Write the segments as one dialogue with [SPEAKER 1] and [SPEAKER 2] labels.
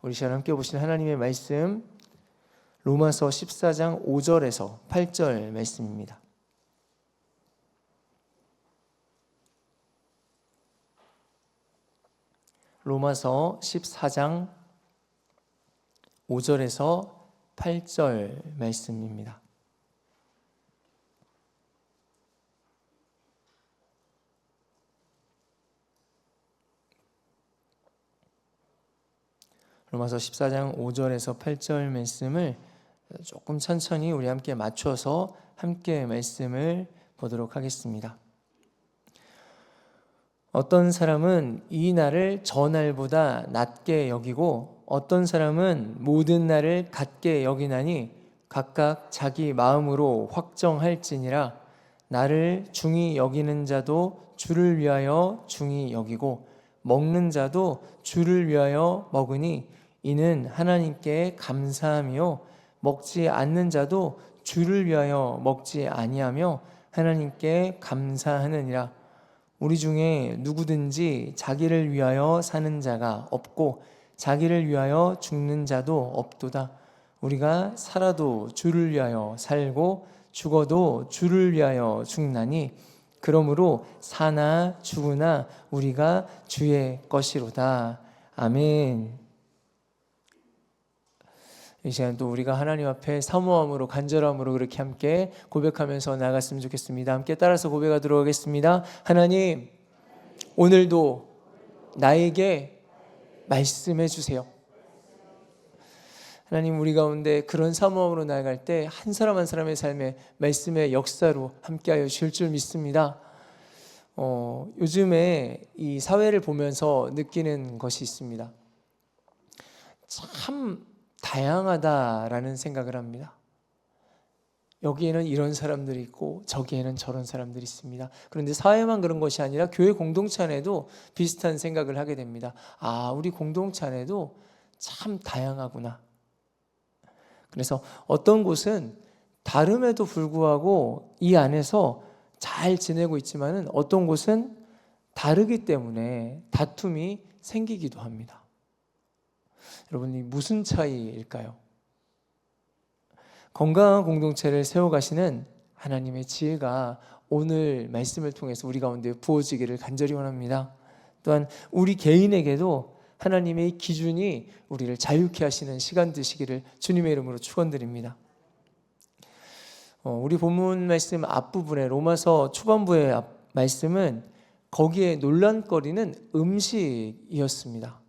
[SPEAKER 1] 우리 시간 함께 보실 하나님의 말씀 로마서 14장 5절에서 8절 말씀입니다. 로마서 14장 5절에서 8절 말씀입니다. 로마서 14장 5절에서 8절 말씀을 조금 천천히 우리 함께 맞춰서 함께 말씀을 보도록 하겠습니다. 어떤 사람은 이 날을 저 날보다 낮게 여기고 어떤 사람은 모든 날을 같게 여기나니 각각 자기 마음으로 확정할지니라. 나를 중히 여기는 자도 주를 위하여 중히 여기고 먹는 자도 주를 위하여 먹으니 이는 하나님께 감사함이요 먹지 않는 자도 주를 위하여 먹지 아니하며 하나님께 감사하느니라. 우리 중에 누구든지 자기를 위하여 사는 자가 없고 자기를 위하여 죽는 자도 없도다. 우리가 살아도 주를 위하여 살고 죽어도 주를 위하여 죽나니 그러므로 사나 죽으나 우리가 주의 것이로다. 아멘. 이 시간 또 우리가 하나님 앞에 사모함으로 간절함으로 그렇게 함께 고백하면서 나갔으면 좋겠습니다. 함께 따라서 고백하도록 하겠습니다. 하나님, 오늘도 나에게 말씀해 주세요. 하나님, 우리 가운데 그런 사모함으로 나아갈 때 한 사람 한 사람의 삶에 말씀의 역사로 함께하여 주실 줄 믿습니다. 요즘에 이 사회를 보면서 느끼는 것이 있습니다. 참 다양하다라는 생각을 합니다. 여기에는 이런 사람들이 있고 저기에는 저런 사람들이 있습니다. 그런데 사회만 그런 것이 아니라 교회 공동체 안에도 비슷한 생각을 하게 됩니다. 아, 우리 공동체 안에도 참 다양하구나. 그래서 어떤 곳은 다름에도 불구하고 이 안에서 잘 지내고 있지만은 어떤 곳은 다르기 때문에 다툼이 생기기도 합니다. 여러분이 무슨 차이일까요? 건강한 공동체를 세워가시는 하나님의 지혜가 오늘 말씀을 통해서 우리 가운데 부어지기를 간절히 원합니다. 또한 우리 개인에게도 하나님의 기준이 우리를 자유케 하시는 시간 되시기를 주님의 이름으로 축원드립니다. 우리 본문 말씀 앞부분에 로마서 초반부의 말씀은 거기에 논란거리는 음식이었습니다.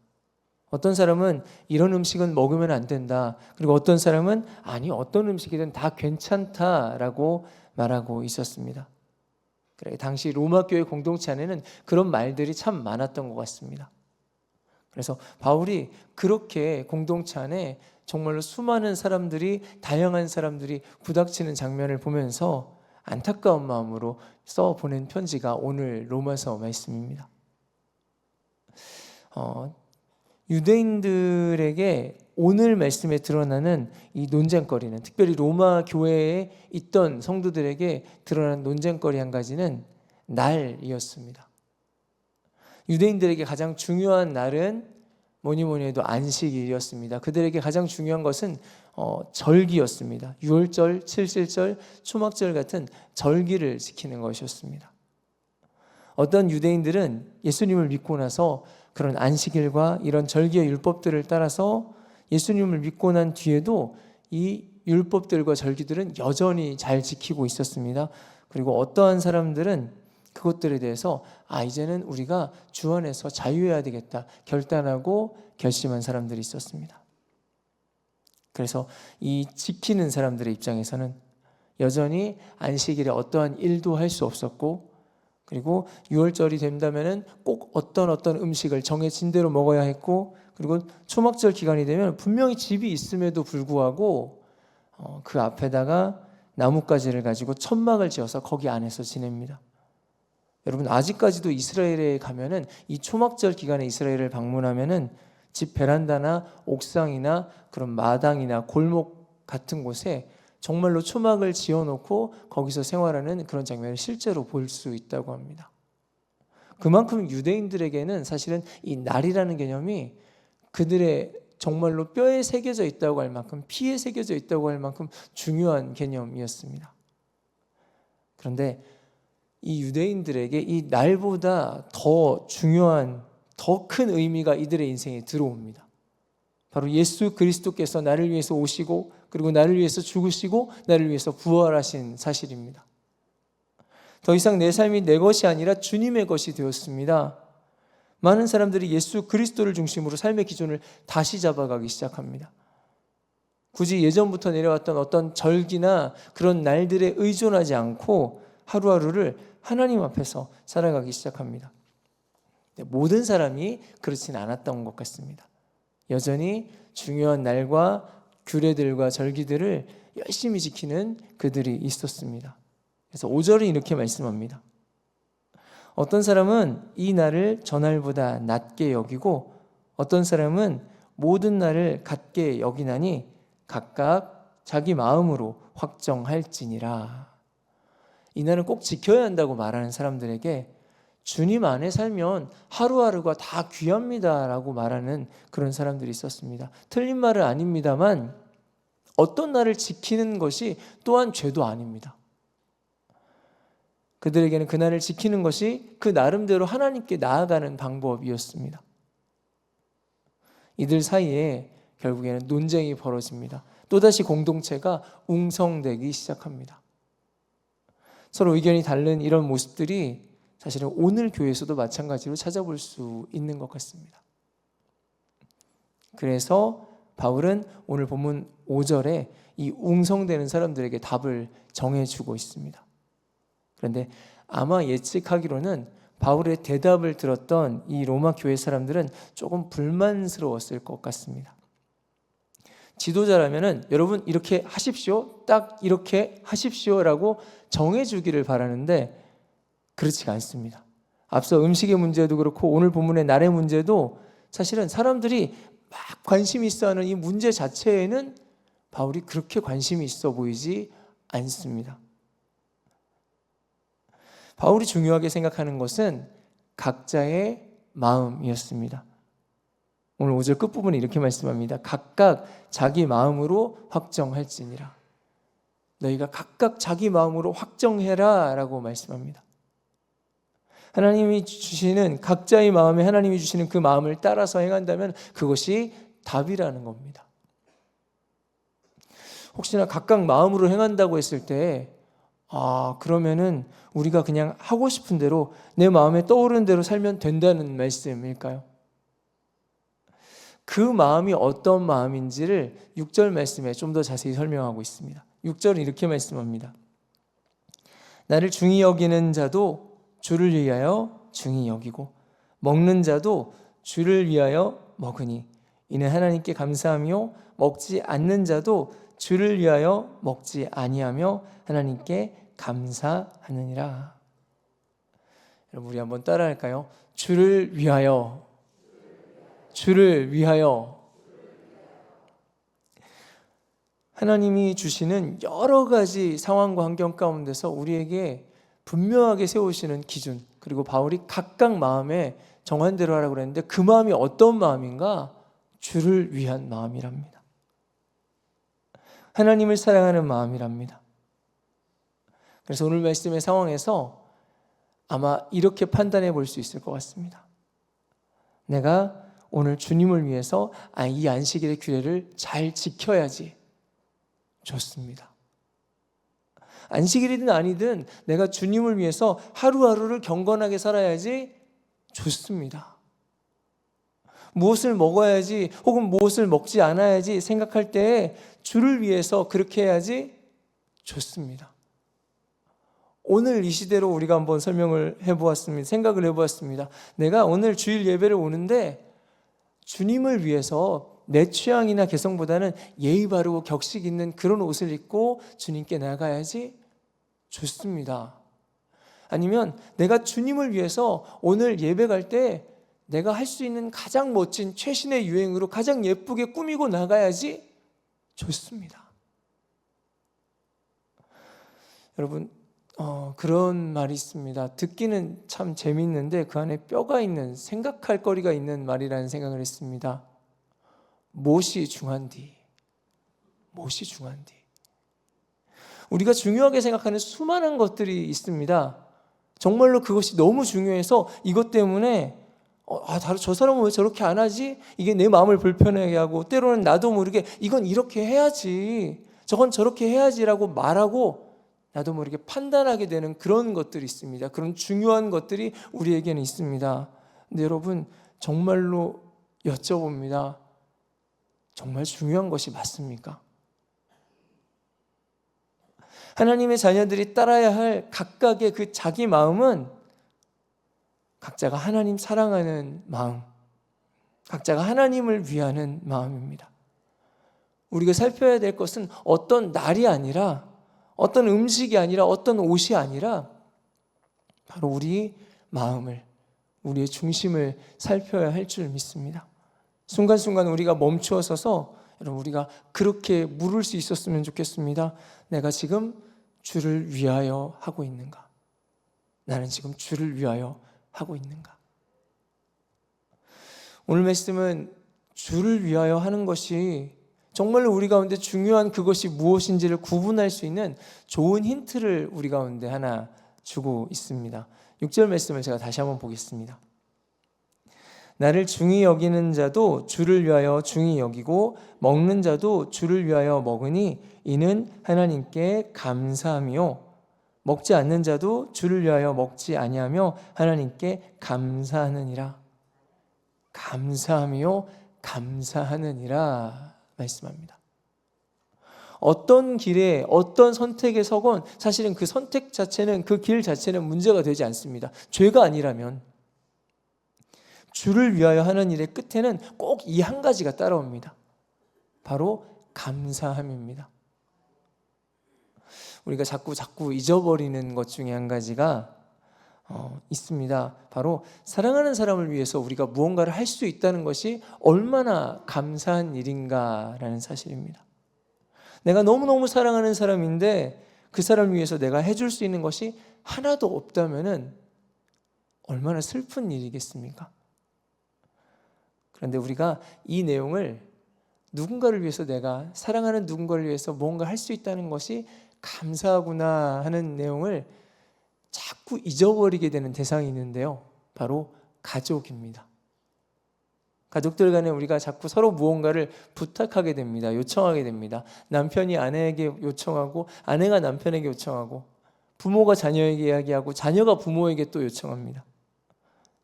[SPEAKER 1] 어떤 사람은 이런 음식은 먹으면 안 된다. 그리고 어떤 사람은 아니 어떤 음식이든 다 괜찮다라고 말하고 있었습니다. 그래, 당시 로마 교회 공동체 안에는 그런 말들이 참 많았던 것 같습니다. 그래서 바울이 그렇게 공동체 안에 정말로 수많은 사람들이 다양한 사람들이 부닥치는 장면을 보면서 안타까운 마음으로 써 보낸 편지가 오늘 로마서 말씀입니다. 유대인들에게 오늘 말씀에 드러나는 이 논쟁거리는 특별히 로마 교회에 있던 성도들에게 드러난 논쟁거리 한 가지는 날이었습니다. 유대인들에게 가장 중요한 날은 뭐니 해도 안식일이었습니다. 그들에게 가장 중요한 것은 절기였습니다. 유월절, 칠칠절, 초막절 같은 절기를 지키는 것이었습니다. 어떤 유대인들은 예수님을 믿고 나서 그런 안식일과 이런 절기의 율법들을 따라서 예수님을 믿고 난 뒤에도 이 율법들과 절기들은 여전히 잘 지키고 있었습니다. 그리고 어떠한 사람들은 그것들에 대해서 이제는 우리가 주 안에서 자유해야 되겠다 결단하고 결심한 사람들이 있었습니다. 그래서 이 지키는 사람들의 입장에서는 여전히 안식일에 어떠한 일도 할 수 없었고 그리고 유월절이 된다면은 꼭 어떤 음식을 정해진 대로 먹어야 했고 그리고 초막절 기간이 되면 분명히 집이 있음에도 불구하고 그 앞에다가 나뭇가지를 가지고 천막을 지어서 거기 안에서 지냅니다. 여러분 아직까지도 이스라엘에 가면은 이 초막절 기간에 이스라엘을 방문하면은 집 베란다나 옥상이나 그런 마당이나 골목 같은 곳에 정말로 초막을 지어놓고 거기서 생활하는 그런 장면을 실제로 볼 수 있다고 합니다. 그만큼 유대인들에게는 사실은 이 날이라는 개념이 그들의 정말로 뼈에 새겨져 있다고 할 만큼, 피에 새겨져 있다고 할 만큼 중요한 개념이었습니다. 그런데 이 유대인들에게 이 날보다 더 중요한, 더 큰 의미가 이들의 인생에 들어옵니다. 바로 예수 그리스도께서 나를 위해서 오시고, 그리고 나를 위해서 죽으시고 나를 위해서 부활하신 사실입니다. 더 이상 내 삶이 내 것이 아니라 주님의 것이 되었습니다. 많은 사람들이 예수 그리스도를 중심으로 삶의 기준을 다시 잡아가기 시작합니다. 굳이 예전부터 내려왔던 어떤 절기나 그런 날들에 의존하지 않고 하루하루를 하나님 앞에서 살아가기 시작합니다. 모든 사람이 그렇지는 않았던 것 같습니다. 여전히 중요한 날과 규례들과 절기들을 열심히 지키는 그들이 있었습니다. 그래서 5절은 이렇게 말씀합니다. 어떤 사람은 이 날을 전날보다 낮게 여기고 어떤 사람은 모든 날을 같게 여기나니 각각 자기 마음으로 확정할지니라. 이 날은 꼭 지켜야 한다고 말하는 사람들에게 주님 안에 살면 하루하루가 다 귀합니다 라고 말하는 그런 사람들이 있었습니다. 틀린 말은 아닙니다만 어떤 날을 지키는 것이 또한 죄도 아닙니다. 그들에게는 그 날을 지키는 것이 그 나름대로 하나님께 나아가는 방법이었습니다. 이들 사이에 결국에는 논쟁이 벌어집니다. 또다시 공동체가 웅성되기 시작합니다. 서로 의견이 다른 이런 모습들이 사실은 오늘 교회에서도 마찬가지로 찾아볼 수 있는 것 같습니다. 그래서 바울은 오늘 본문 5절에 이 웅성되는 사람들에게 답을 정해주고 있습니다. 그런데 아마 예측하기로는 바울의 대답을 들었던 이 로마 교회 사람들은 조금 불만스러웠을 것 같습니다. 지도자라면은 여러분 이렇게 하십시오, 딱 이렇게 하십시오라고 정해주기를 바라는데 그렇지가 않습니다. 앞서 음식의 문제도 그렇고 오늘 본문의 날의 문제도 사실은 사람들이 막 관심이 있어하는 이 문제 자체에는 바울이 그렇게 관심이 있어 보이지 않습니다. 바울이 중요하게 생각하는 것은 각자의 마음이었습니다. 오늘 5절 끝부분에 이렇게 말씀합니다. 각각 자기 마음으로 확정할지니라. 너희가 각각 자기 마음으로 확정해라 라고 말씀합니다. 하나님이 주시는 각자의 마음에 하나님이 주시는 그 마음을 따라서 행한다면 그것이 답이라는 겁니다. 혹시나 각각 마음으로 행한다고 했을 때 그러면은 우리가 그냥 하고 싶은 대로 내 마음에 떠오르는 대로 살면 된다는 말씀일까요? 그 마음이 어떤 마음인지를 6절 말씀에 좀 더 자세히 설명하고 있습니다. 6절은 이렇게 말씀합니다. 나를 중히 여기는 자도 주를 위하여 중히 여기고 먹는 자도 주를 위하여 먹으니 이는 하나님께 감사하며 먹지 않는 자도 주를 위하여 먹지 아니하며 하나님께 감사하느니라. 여러분 우리 한번 따라할까요? 주를 위하여, 주를 위하여. 하나님이 주시는 여러 가지 상황과 환경 가운데서 우리에게 분명하게 세우시는 기준, 그리고 바울이 각각 마음에 정한 대로 하라고 그랬는데 그 마음이 어떤 마음인가? 주를 위한 마음이랍니다. 하나님을 사랑하는 마음이랍니다. 그래서 오늘 말씀의 상황에서 아마 이렇게 판단해 볼 수 있을 것 같습니다. 내가 오늘 주님을 위해서 이 안식일의 규례를 잘 지켜야지. 좋습니다. 안식일이든 아니든 내가 주님을 위해서 하루하루를 경건하게 살아야지. 좋습니다. 무엇을 먹어야지 혹은 무엇을 먹지 않아야지 생각할 때 주를 위해서 그렇게 해야지. 좋습니다. 오늘 이 시대로 우리가 한번 설명을 해보았습니다. 생각을 해보았습니다. 내가 오늘 주일 예배를 오는데 주님을 위해서 내 취향이나 개성보다는 예의 바르고 격식 있는 그런 옷을 입고 주님께 나가야지. 좋습니다. 아니면 내가 주님을 위해서 오늘 예배 갈 때 내가 할 수 있는 가장 멋진 최신의 유행으로 가장 예쁘게 꾸미고 나가야지. 좋습니다. 여러분 그런 말이 있습니다. 듣기는 참 재미있는데 그 안에 뼈가 있는, 생각할 거리가 있는 말이라는 생각을 했습니다. 무엇이 중한디? 무엇이 중한디? 우리가 중요하게 생각하는 수많은 것들이 있습니다. 정말로 그것이 너무 중요해서 이것 때문에 저 사람은 왜 저렇게 안 하지? 이게 내 마음을 불편하게 하고, 때로는 나도 모르게 이건 이렇게 해야지, 저건 저렇게 해야지라고 말하고 나도 모르게 판단하게 되는 그런 것들이 있습니다. 그런 중요한 것들이 우리에게는 있습니다. 근데 여러분, 정말로 여쭤봅니다. 정말 중요한 것이 맞습니까? 하나님의 자녀들이 따라야 할 각각의 그 자기 마음은 각자가 하나님 사랑하는 마음, 각자가 하나님을 위하는 마음입니다. 우리가 살펴야 될 것은 어떤 날이 아니라, 어떤 음식이 아니라, 어떤 옷이 아니라 바로 우리 마음을, 우리의 중심을 살펴야 할 줄 믿습니다. 순간순간 우리가 멈추어 서서 여러분, 우리가 그렇게 물을 수 있었으면 좋겠습니다. 내가 지금 주를 위하여 하고 있는가? 나는 지금 주를 위하여 하고 있는가? 오늘 말씀은 주를 위하여 하는 것이 정말로 우리 가운데 중요한 그것이 무엇인지를 구분할 수 있는 좋은 힌트를 우리 가운데 하나 주고 있습니다. 6절 말씀을 제가 다시 한번 보겠습니다. 나를 중히 여기는 자도 주를 위하여 중히 여기고 먹는 자도 주를 위하여 먹으니 이는 하나님께 감사함이요 먹지 않는 자도 주를 위하여 먹지 아니하며 하나님께 감사하느니라. 감사함이요 감사하느니라 말씀합니다. 어떤 길에 어떤 선택에 서건 사실은 그 선택 자체는, 그 길 자체는 문제가 되지 않습니다. 죄가 아니라면. 주를 위하여 하는 일의 끝에는 꼭 이 한 가지가 따라옵니다. 바로 감사함입니다. 우리가 자꾸 잊어버리는 것 중에 한 가지가 있습니다. 바로 사랑하는 사람을 위해서 우리가 무언가를 할 수 있다는 것이 얼마나 감사한 일인가라는 사실입니다. 내가 너무너무 사랑하는 사람인데 그 사람을 위해서 내가 해줄 수 있는 것이 하나도 없다면 얼마나 슬픈 일이겠습니까? 그런데 우리가 이 내용을 누군가를 위해서, 내가 사랑하는 누군가를 위해서 뭔가 할 수 있다는 것이 감사하구나 하는 내용을 자꾸 잊어버리게 되는 대상이 있는데요. 바로 가족입니다. 가족들 간에 우리가 자꾸 서로 무언가를 부탁하게 됩니다. 요청하게 됩니다. 남편이 아내에게 요청하고, 아내가 남편에게 요청하고, 부모가 자녀에게 이야기하고, 자녀가 부모에게 또 요청합니다.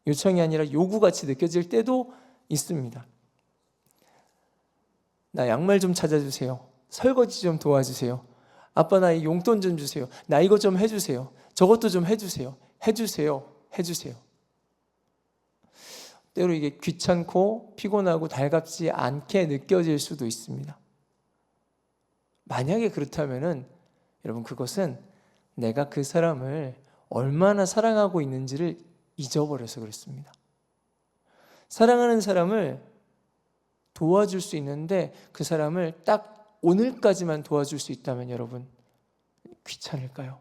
[SPEAKER 1] 요청이 아니라 요구같이 느껴질 때도 있습니다. 나 양말 좀 찾아주세요. 설거지 좀 도와주세요. 아빠, 나 이 용돈 좀 주세요. 나 이거 좀 해주세요. 저것도 좀 해주세요. 해주세요. 때로 이게 귀찮고 피곤하고 달갑지 않게 느껴질 수도 있습니다. 만약에 그렇다면은 여러분, 그것은 내가 그 사람을 얼마나 사랑하고 있는지를 잊어버려서 그렇습니다. 사랑하는 사람을 도와줄 수 있는데 그 사람을 딱 오늘까지만 도와줄 수 있다면 여러분, 귀찮을까요?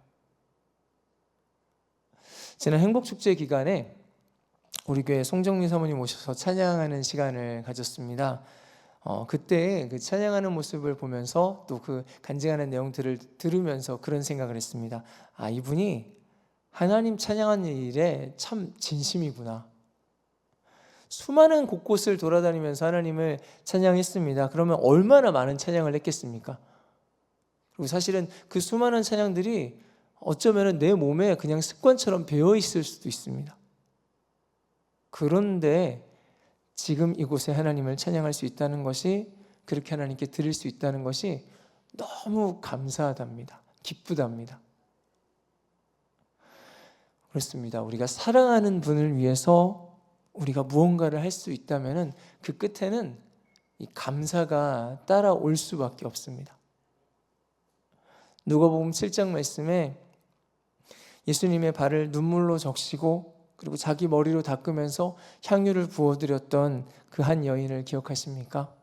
[SPEAKER 1] 지난 행복축제 기간에 우리 교회 송정민 사모님 오셔서 찬양하는 시간을 가졌습니다. 그때 그 찬양하는 모습을 보면서 또 그 간증하는 내용들을 들으면서 그런 생각을 했습니다. 이분이 하나님 찬양하는 일에 참 진심이구나. 수많은 곳곳을 돌아다니면서 하나님을 찬양했습니다. 그러면 얼마나 많은 찬양을 했겠습니까? 그리고 사실은 그 수많은 찬양들이 어쩌면 내 몸에 그냥 습관처럼 배어 있을 수도 있습니다. 그런데 지금 이곳에 하나님을 찬양할 수 있다는 것이, 그렇게 하나님께 드릴 수 있다는 것이 너무 감사하답니다. 기쁘답니다. 그렇습니다. 우리가 사랑하는 분을 위해서 우리가 무언가를 할 수 있다면 그 끝에는 이 감사가 따라올 수밖에 없습니다. 누가복음 7장 말씀에 예수님의 발을 눈물로 적시고 그리고 자기 머리로 닦으면서 향유를 부어드렸던 그 한 여인을 기억하십니까?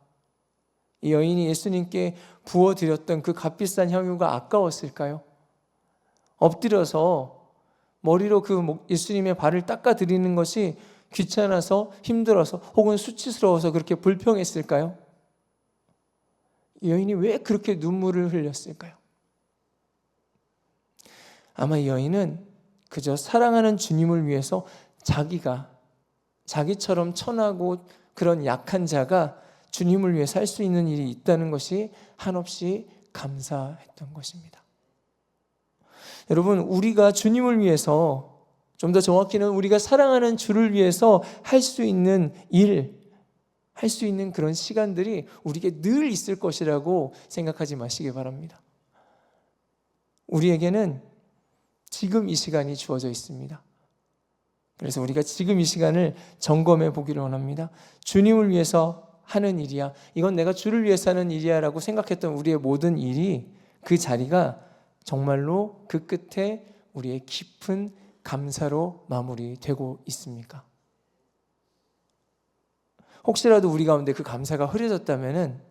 [SPEAKER 1] 이 여인이 예수님께 부어드렸던 그 값비싼 향유가 아까웠을까요? 엎드려서 머리로 그 예수님의 발을 닦아드리는 것이 귀찮아서, 힘들어서, 혹은 수치스러워서 그렇게 불평했을까요? 이 여인이 왜 그렇게 눈물을 흘렸을까요? 아마 이 여인은 그저 사랑하는 주님을 위해서 자기처럼 천하고 그런 약한 자가 주님을 위해서 할 수 있는 일이 있다는 것이 한없이 감사했던 것입니다. 여러분, 우리가 주님을 위해서, 좀 더 정확히는 우리가 사랑하는 주를 위해서 할 수 있는 일, 할 수 있는 그런 시간들이 우리에게 늘 있을 것이라고 생각하지 마시기 바랍니다. 우리에게는 지금 이 시간이 주어져 있습니다. 그래서 우리가 지금 이 시간을 점검해 보기를 원합니다. 주님을 위해서 하는 일이야, 이건 내가 주를 위해서 하는 일이야 라고 생각했던 우리의 모든 일이, 그 자리가 정말로 그 끝에 우리의 깊은 감사로 마무리되고 있습니까? 혹시라도 우리 가운데 그 감사가 흐려졌다면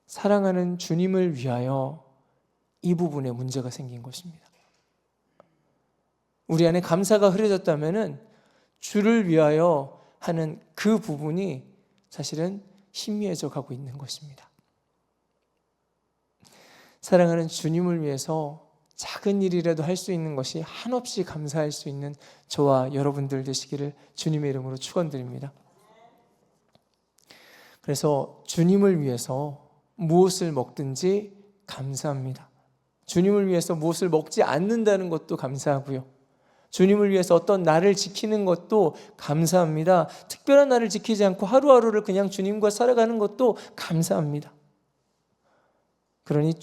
[SPEAKER 1] 사랑하는 주님을 위하여 이 부분에 문제가 생긴 것입니다. 우리 안에 감사가 흐려졌다면 주를 위하여 하는 그 부분이 사실은 희미해져 가고 있는 것입니다. 사랑하는 주님을 위해서 작은 일이라도 할 수 있는 것이 한없이 감사할 수 있는 저와 여러분들 되시기를 주님의 이름으로 축원드립니다. 그래서 주님을 위해서 무엇을 먹든지 감사합니다. 주님을 위해서 무엇을 먹지 않는다는 것도 감사하고요. 주님을 위해서 어떤 날을 지키는 것도 감사합니다. 특별한 날을 지키지 않고 하루하루를 그냥 주님과 살아가는 것도 감사합니다. 그러니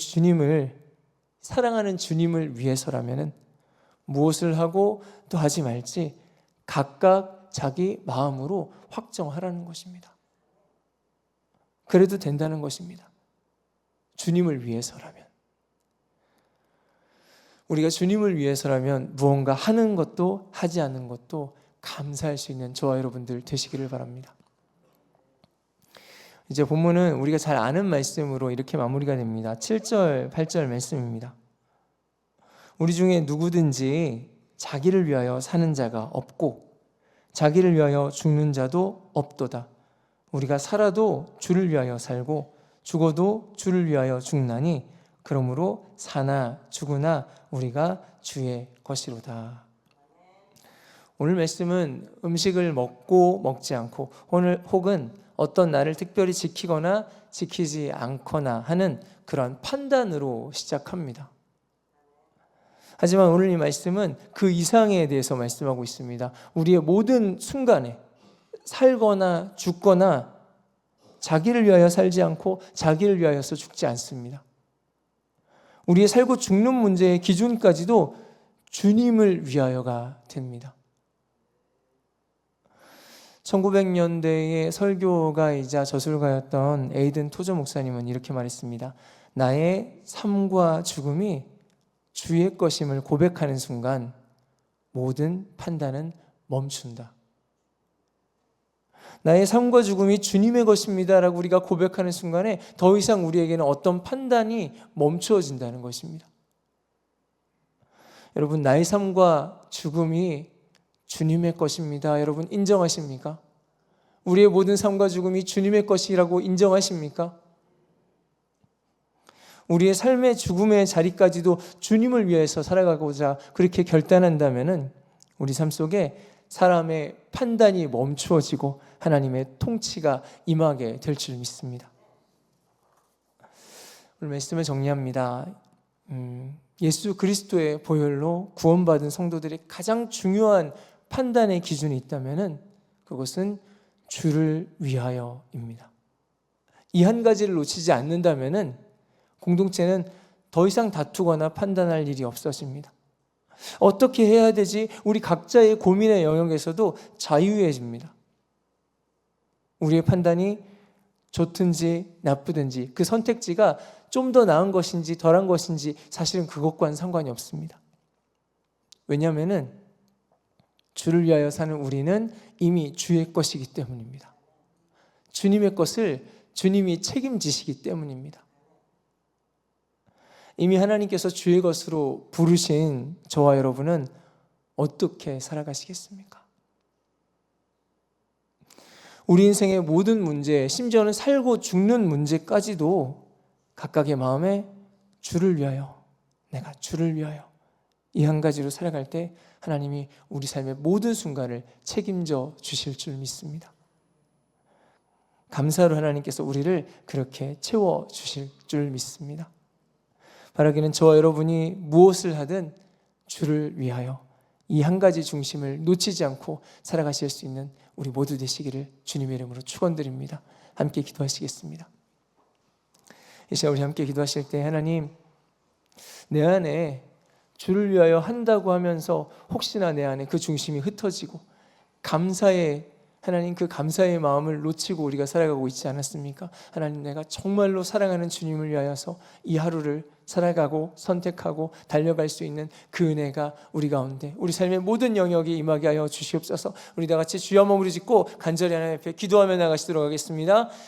[SPEAKER 1] 사랑하는 주님을 위해서라면 무엇을 하고 또 하지 말지 각각 자기 마음으로 확정하라는 것입니다. 그래도 된다는 것입니다. 주님을 위해서라면. 우리가 주님을 위해서라면 무언가 하는 것도 하지 않는 것도 감사할 수 있는 저와 여러분들 되시기를 바랍니다. 이제 본문은 우리가 잘 아는 말씀으로 이렇게 마무리가 됩니다. 7절, 8절 말씀입니다. 우리 중에 누구든지 자기를 위하여 사는 자가 없고 자기를 위하여 죽는 자도 없도다. 우리가 살아도 주를 위하여 살고 죽어도 주를 위하여 죽나니 그러므로 사나 죽으나 우리가 주의 것이로다. 오늘 말씀은 음식을 먹고 먹지 않고 혹은 어떤 날을 특별히 지키거나 지키지 않거나 하는 그런 판단으로 시작합니다. 하지만 오늘 이 말씀은 그 이상에 대해서 말씀하고 있습니다. 우리의 모든 순간에 살거나 죽거나 자기를 위하여 살지 않고 자기를 위하여서 죽지 않습니다. 우리의 살고 죽는 문제의 기준까지도 주님을 위하여가 됩니다. 1900년대의 설교가이자 저술가였던 에이든 토저 목사님은 이렇게 말했습니다. 나의 삶과 죽음이 주의 것임을 고백하는 순간 모든 판단은 멈춘다. 나의 삶과 죽음이 주님의 것입니다 라고 우리가 고백하는 순간에 더 이상 우리에게는 어떤 판단이 멈추어진다는 것입니다. 여러분, 나의 삶과 죽음이 주님의 것입니다. 여러분 인정하십니까? 우리의 모든 삶과 죽음이 주님의 것이라고 인정하십니까? 우리의 삶의 죽음의 자리까지도 주님을 위해서 살아가고자 그렇게 결단한다면 우리 삶 속에 사람의 판단이 멈추어지고 하나님의 통치가 임하게 될 줄 믿습니다. 오늘 말씀을 정리합니다. 예수 그리스도의 보혈로 구원받은 성도들의 가장 중요한 판단의 기준이 있다면 그것은 주를 위하여입니다. 이 한 가지를 놓치지 않는다면 공동체는 더 이상 다투거나 판단할 일이 없어집니다. 어떻게 해야 되지? 우리 각자의 고민의 영역에서도 자유해집니다. 우리의 판단이 좋든지 나쁘든지 그 선택지가 좀 더 나은 것인지 덜한 것인지 사실은 그것과는 상관이 없습니다. 왜냐하면 주를 위하여 사는 우리는 이미 주의 것이기 때문입니다. 주님의 것을 주님이 책임지시기 때문입니다. 이미 하나님께서 주의 것으로 부르신 저와 여러분은 어떻게 살아가시겠습니까? 우리 인생의 모든 문제, 심지어는 살고 죽는 문제까지도 각각의 마음에 주를 위하여, 내가 주를 위하여, 이 한 가지로 살아갈 때 하나님이 우리 삶의 모든 순간을 책임져 주실 줄 믿습니다. 감사로 하나님께서 우리를 그렇게 채워 주실 줄 믿습니다. 바라기는 저와 여러분이 무엇을 하든 주를 위하여 이 한 가지 중심을 놓치지 않고 살아가실 수 있는 우리 모두 되시기를 주님의 이름으로 축원드립니다. 함께 기도하시겠습니다. 이 시간 우리 함께 기도하실 때 하나님, 내 안에 주를 위하여 한다고 하면서 혹시나 내 안에 그 중심이 흩어지고 감사의 하나님, 그 감사의 마음을 놓치고 우리가 살아가고 있지 않았습니까? 하나님, 내가 정말로 사랑하는 주님을 위하여서 이 하루를 살아가고 선택하고 달려갈 수 있는 그 은혜가 우리 가운데, 우리 삶의 모든 영역에 임하게 하여 주시옵소서. 우리 다 같이 주여 한번 부르짖고 간절히 하나님 앞에 기도하며 나가시도록 하겠습니다.